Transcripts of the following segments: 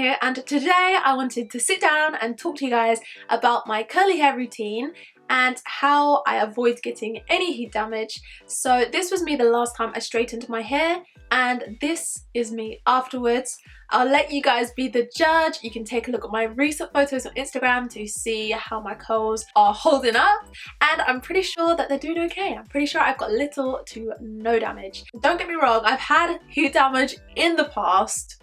Here, and today I wanted to sit down and talk to you guys about my curly hair routine and how I avoid getting any heat damage. So this was me the last time I straightened my hair, and this is me afterwards. I'll let you guys be the judge. You can take a look at my recent photos on Instagram to see how my curls are holding up, and I'm pretty sure that they're doing okay. I'm pretty sure I've got little to no damage. Don't get me wrong, I've had heat damage in the past.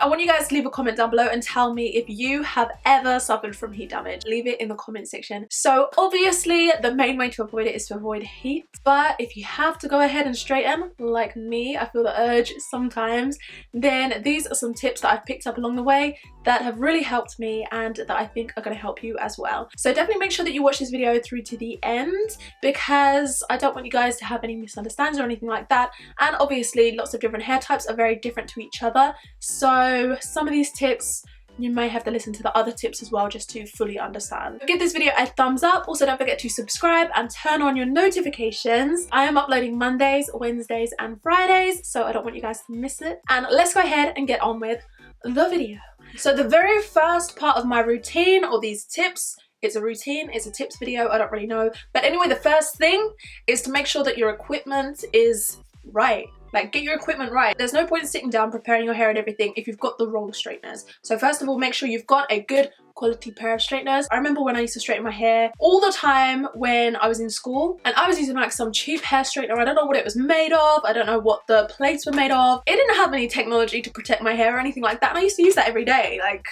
I want you guys to leave a comment down below and tell me if you have ever suffered from heat damage. Leave it in the comment section. So obviously the main way to avoid it is to avoid heat, but if you have to go ahead and straighten like me, I feel the urge sometimes, then these are some tips that I've picked up along the way that have really helped me and that I think are going to help you as well. So definitely make sure that you watch this video through to the end, because I don't want you guys to have any misunderstandings or anything like that. And obviously lots of different hair types are very different to each other, so some of these tips you may have to listen to the other tips as well just to fully understand. Give this video a thumbs up. Also, don't forget to subscribe and turn on your notifications. I am uploading Mondays, Wednesdays and Fridays, so I don't want you guys to miss it. And let's go ahead and get on with the video. So the very first part of my routine, or these tips, it's a routine, it's a tips video, I don't really know. But anyway, the first thing is to make sure that your equipment is right. Like, get your equipment right. There's no point in sitting down preparing your hair and everything if you've got the wrong straighteners. So first of all, make sure you've got a good quality pair of straighteners. I remember when I used to straighten my hair all the time when I was in school, and I was using like some cheap hair straightener. I don't know what it was made of. I don't know what the plates were made of. It didn't have any technology to protect my hair or anything like that, and I used to use that every day. Like,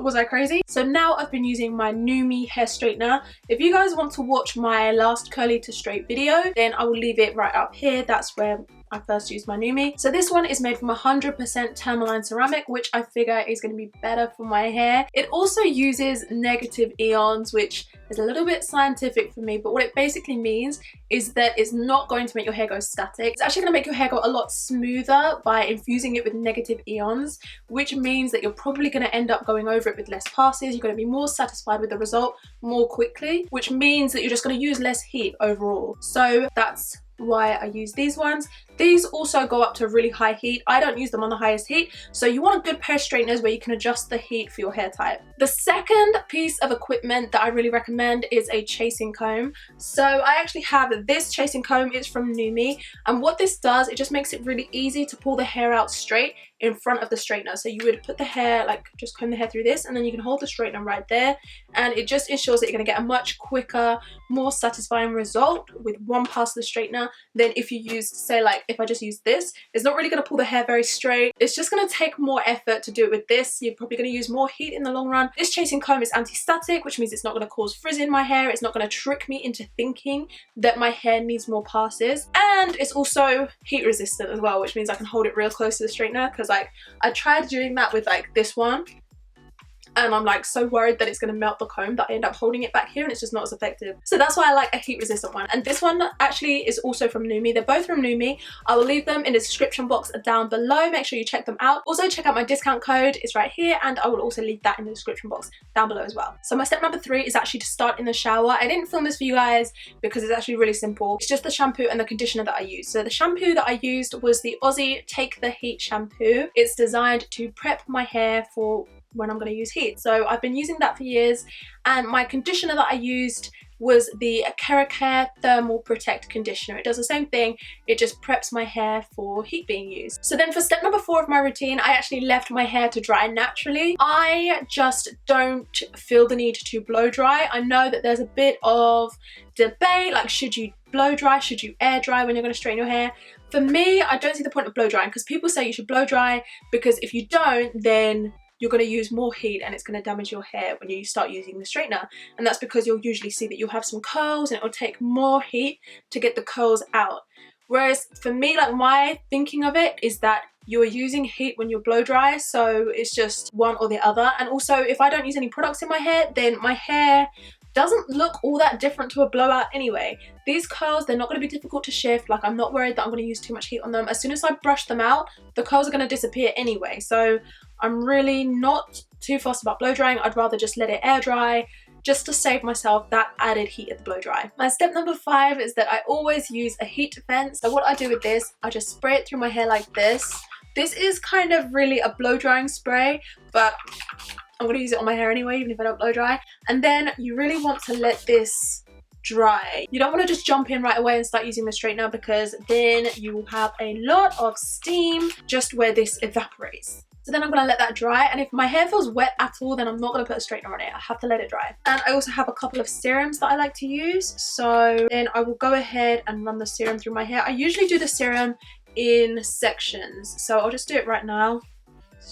was I crazy? So now I've been using my NuMe hair straightener. If you guys want to watch my last curly to straight video, then I will leave it right up here. That's where I first used my NuMe. So this one is made from 100% tourmaline ceramic, which I figure is going to be better for my hair. It also uses negative ions, which is a little bit scientific for me, but what it basically means is that it's not going to make your hair go static. It's actually going to make your hair go a lot smoother by infusing it with negative ions, which means that you're probably going to end up going over it with less passes. You're going to be more satisfied with the result more quickly, which means that you're just going to use less heat overall. So that's why I use these ones. These also go up to a really high heat. I don't use them on the highest heat, so you want a good pair of straighteners where you can adjust the heat for your hair type. The second piece of equipment that I really recommend is a chasing comb. So I actually have this chasing comb. It's from NuMe, and what this does, it just makes it really easy to pull the hair out straight in front of the straightener. So you would put the hair, like, just comb the hair through this, and then you can hold the straightener right there, and it just ensures that you're going to get a much quicker, more satisfying result with one pass of the straightener than if you used, say, like, if I just use this. It's not really going to pull the hair very straight. It's just going to take more effort to do it with this. You're probably going to use more heat in the long run. This chasing comb is anti-static, which means it's not going to cause frizz in my hair. It's not going to trick me into thinking that my hair needs more passes, and it's also heat resistant as well, which means I can hold it real close to the straightener, because like I tried doing that with like this one, and I'm like so worried that it's going to melt the comb that I end up holding it back here, and it's just not as effective. So that's why I like a heat resistant one. And this one actually is also from NuMe. They're both from NuMe. I will leave them in the description box down below. Make sure you check them out. Also check out my discount code. It's right here, and I will also leave that in the description box down below as well. So my step number 3 is actually to start in the shower. I didn't film this for you guys because it's actually really simple. It's just the shampoo and the conditioner that I used. So the shampoo that I used was the Aussie Take the Heat shampoo. It's designed to prep my hair for when I'm going to use heat. So I've been using that for years, and my conditioner that I used was the Care Thermal Protect conditioner. It does the same thing, it just preps my hair for heat being used. So then for step number 4 of my routine, I actually left my hair to dry naturally. I just don't feel the need to blow dry. I know that there's a bit of debate, like, should you blow dry, should you air dry when you're going to straighten your hair? For me, I don't see the point of blow drying, because people say you should blow dry because if you don't, then you're going to use more heat and it's going to damage your hair when you start using the straightener. And that's because you'll usually see that you'll have some curls, and it will take more heat to get the curls out. Whereas for me, like, my thinking of it is that you're using heat when you're blow dry, so it's just one or the other. And also, if I don't use any products in my hair, then my hair doesn't look all that different to a blowout anyway. These curls, they're not going to be difficult to shift. Like, I'm not worried that I'm going to use too much heat on them. As soon as I brush them out, the curls are going to disappear anyway. So I'm really not too fussed about blow drying. I'd rather just let it air dry, just to save myself that added heat at the blow dry. My step number 5 is that I always use a heat defense. So what I do with this, I just spray it through my hair like this. This is kind of really a blow drying spray, but I'm going to use it on my hair anyway, even if I don't blow dry. And then you really want to let this dry. You don't want to just jump in right away and start using the straightener, because then you will have a lot of steam just where this evaporates. So then I'm going to let that dry, and if my hair feels wet at all, then I'm not going to put a straightener on it. I have to let it dry. And I also have a couple of serums that I like to use, so then I will go ahead and run the serum through my hair. I usually do the serum in sections, so I'll just do it right now.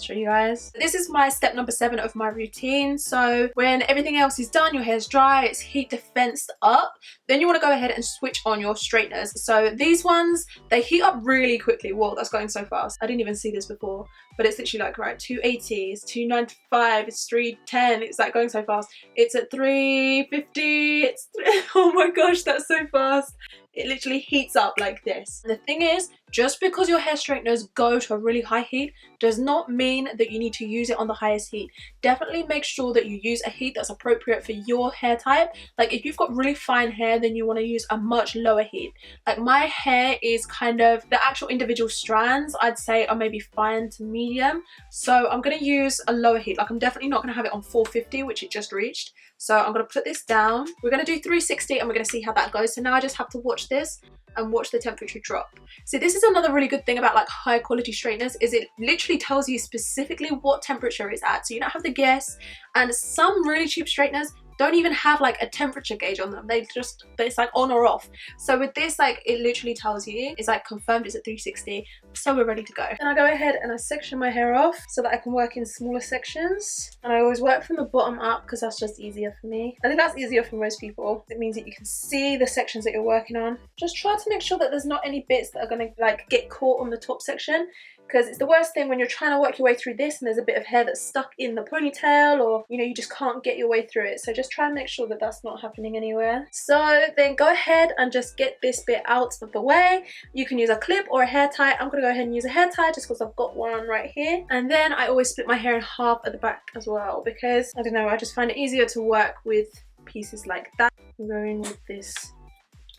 Show you guys. This is my step number 7 of my routine. So when everything else is done, your hair's dry, it's heat defensed up, then you want to go ahead and switch on your straighteners. So these ones, they heat up really quickly. Whoa, that's going so fast. I didn't even see this before, but it's literally like, right, 280, it's 295, it's 310, it's like going so fast. It's at 350, it's oh my gosh, that's so fast. It literally heats up like this. And the thing is, just because your hair straighteners go to a really high heat does not mean that you need to use it on the highest heat. Definitely make sure that you use a heat that's appropriate for your hair type. Like if you've got really fine hair, then you want to use a much lower heat. Like my hair is kind of, the actual individual strands I'd say are maybe fine to medium. So I'm going to use a lower heat. Like I'm definitely not going to have it on 450, which it just reached. So I'm going to put this down. We're going to do 360 and we're going to see how that goes. So now I just have to watch this and watch the temperature drop. So this is another really good thing about like high quality straighteners, is it literally tells you specifically what temperature it's at. So you don't have to guess. And some really cheap straighteners don't even have like a temperature gauge on them. It's like on or off. So with this, like it literally tells you, it's like confirmed it's at 360. So we're ready to go. And I go ahead and I section my hair off so that I can work in smaller sections. And I always work from the bottom up because that's just easier for me. I think that's easier for most people. It means that you can see the sections that you're working on. Just try to make sure that there's not any bits that are gonna like get caught on the top section, because it's the worst thing when you're trying to work your way through this and there's a bit of hair that's stuck in the ponytail, or you know, you just can't get your way through it. So just try and make sure that that's not happening anywhere. So then go ahead and just get this bit out of the way. You can use a clip or a hair tie. I'm gonna go ahead and use a hair tie just because I've got one right here. And then I always split my hair in half at the back as well, because I don't know, I just find it easier to work with pieces like that. I'm going with this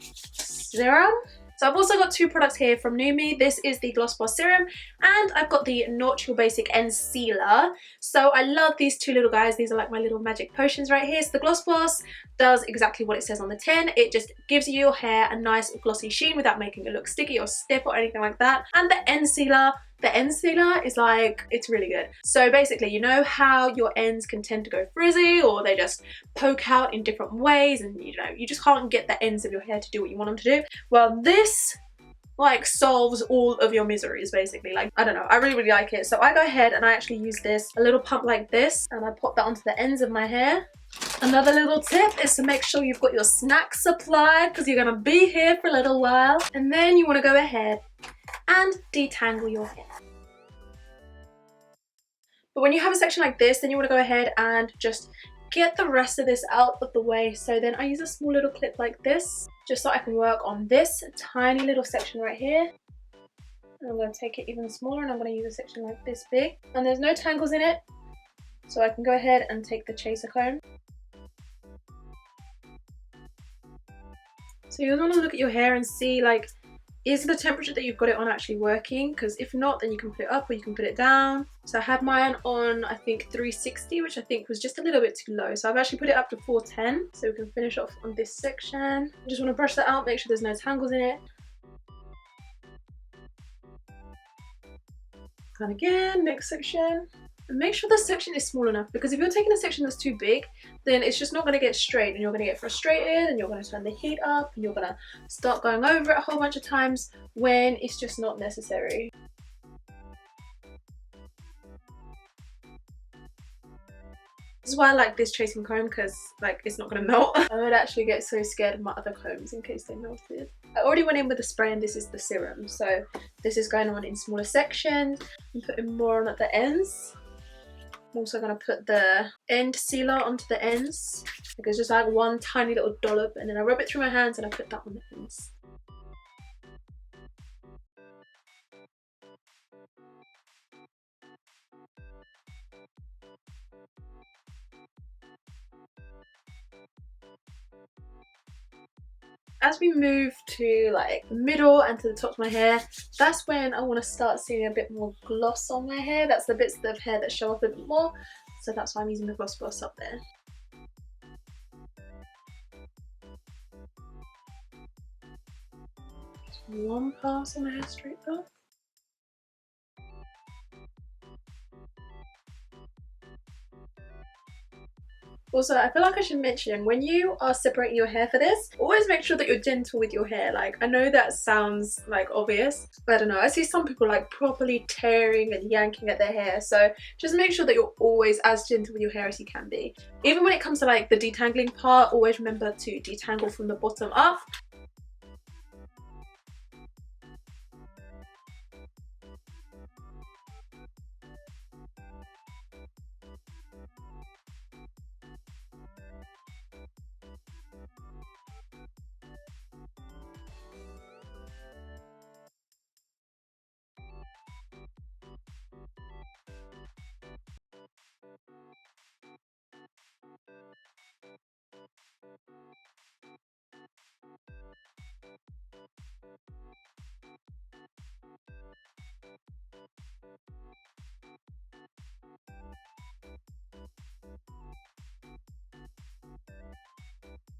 serum. So I've also got 2 products here from Numi. This is the Gloss Bar Serum, and I've got the Not Your Basic End Sealer. So I love these 2 little guys. These are like my little magic potions right here. So the Gloss Boss does exactly what it says on the tin. It just gives your hair a nice glossy sheen without making it look sticky or stiff or anything like that. And the End Sealer, is like, it's really good. So basically, you know how your ends can tend to go frizzy or they just poke out in different ways, and you know, you just can't get the ends of your hair to do what you want them to do? Well, this like solves all of your miseries basically. Like, I don't know, I really like it. So I go ahead and I actually use this, a little pump like this, and I pop that onto the ends of my hair. Another little tip is to make sure you've got your snack supplied, because you're gonna be here for a little while. And then you want to go ahead and detangle your hair. But when you have a section like this, then you want to go ahead and just get the rest of this out of the way. So then I use a small little clip like this, just so I can work on this tiny little section right here. And I'm going to take it even smaller, and I'm going to use a section like this big. And there's no tangles in it, so I can go ahead and take the chaser comb. So you want to look at your hair and see, like, is the temperature that you've got it on actually working? Because if not, then you can put it up or you can put it down. So I had mine on, I think 360, which I think was just a little bit too low. So I've actually put it up to 410, so we can finish off on this section. I just want to brush that out, make sure there's no tangles in it. And again, next section. And make sure the section is small enough, because if you're taking a section that's too big, then it's just not going to get straight, and you're going to get frustrated, and you're going to turn the heat up, and you're going to start going over it a whole bunch of times when it's just not necessary. This is why I like this tracing comb, because like it's not going to melt. I would actually get so scared of my other combs in case they melted. I already went in with the spray, and this is the serum, so this is going on in smaller sections. I'm putting more on at the ends. I'm also going to put the end sealer onto the ends. Like it's just like one tiny little dollop, and then I rub it through my hands and I put that on the ends. as we move to like the middle and to the top of my hair, that's when I want to start seeing a bit more gloss on my hair. That's the bits of hair that show up a bit more, so that's why I'm using the gloss up there. Just one pass on my hair straight though. Also, I feel like I should mention, when you are separating your hair for this, always make sure that you're gentle with your hair. Like, I know that sounds like obvious, but I don't know, I see some people like properly tearing and yanking at their hair, so just make sure that you're always as gentle with your hair as you can be. Even when it comes to like the detangling part, always remember to detangle from the bottom up.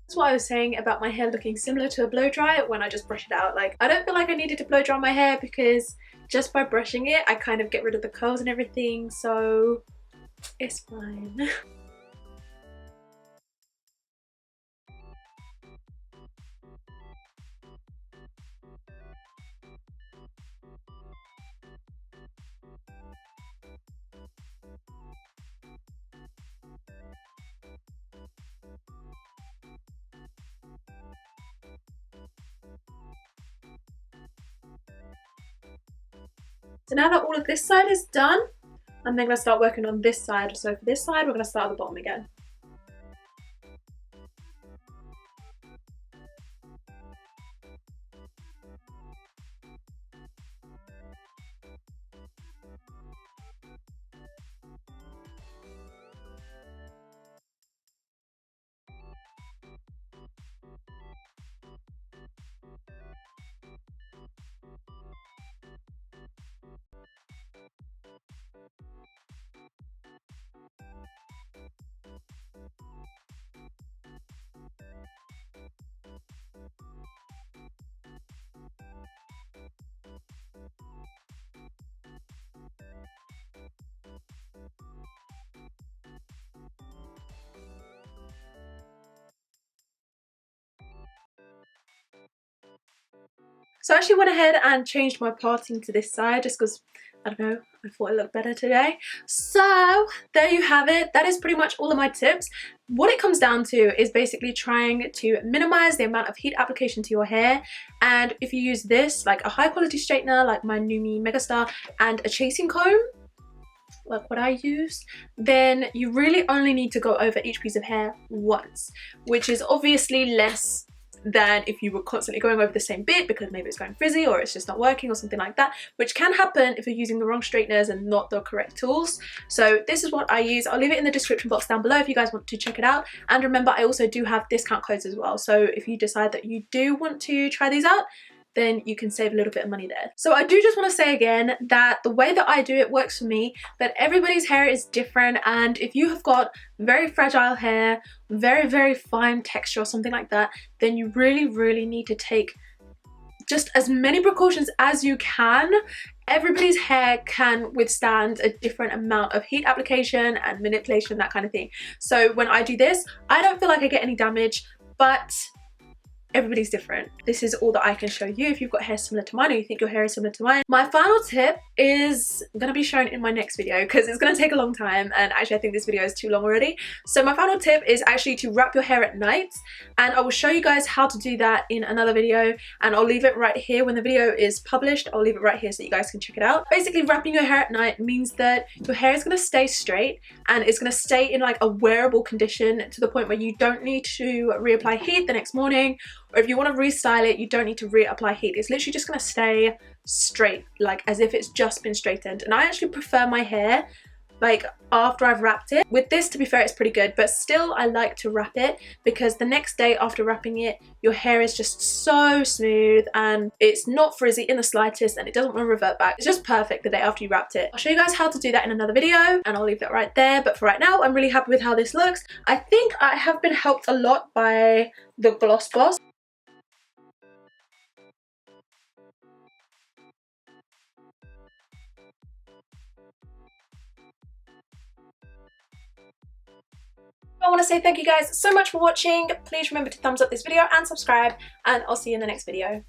That's what I was saying about my hair looking similar to a blow dry when I just brush it out. Like, I don't feel like I needed to blow dry my hair because just by brushing it, I kind of get rid of the curls and everything, so it's fine. So now that all of this side is done, I'm then going to start working on this side. So for this side, we're going to start at the bottom again. So I actually went ahead and changed my parting to this side just because, I don't know, I thought it looked better today. So there you have it. That is pretty much all of my tips. What it comes down to is basically trying to minimize the amount of heat application to your hair. And if you use this, like a high quality straightener like my Numi Megastar and a chasing comb, like what I use, then you really only need to go over each piece of hair once, which is obviously less than if you were constantly going over the same bit because maybe it's going frizzy or it's just not working or something like that, which can happen if you're using the wrong straighteners and not the correct tools. So this is what I use. I'll leave it in the description box down below if you guys want to check it out. And remember, I also do have discount codes as well, so if you decide that you do want to try these out, then you can save a little bit of money there. So I do just want to say again that the way that I do it works for me, but everybody's hair is different, and if you have got very fragile hair, very fine texture or something like that, then you really need to take just as many precautions as you can. Everybody's hair can withstand a different amount of heat application and manipulation, that kind of thing. So when I do this, I don't feel like I get any damage, but everybody's different. This is all that I can show you if you've got hair similar to mine or you think your hair is similar to mine. My final tip is going to be shown in my next video because it's going to take a long time, and actually I think this video is too long already. So my final tip is actually to wrap your hair at night, and I will show you guys how to do that in another video, and I'll leave it right here. When the video is published, I'll leave it right here so you guys can check it out. Basically, wrapping your hair at night means that your hair is going to stay straight and it's going to stay in like a wearable condition to the point where you don't need to reapply heat the next morning, or if you want to restyle it, you don't need to reapply heat. It's literally just going to stay straight, like as if it's just been straightened. And I actually prefer my hair like after I've wrapped it. With this, to be fair, it's pretty good, but still I like to wrap it because the next day after wrapping it, your hair is just so smooth and it's not frizzy in the slightest and it doesn't want to revert back. It's just perfect the day after you wrapped it. I'll show you guys how to do that in another video and I'll leave that right there, but for right now I'm really happy with how this looks. I think I have been helped a lot by the Gloss Boss. I want to say thank you guys so much for watching. Please remember to thumbs up this video and subscribe, and I'll see you in the next video.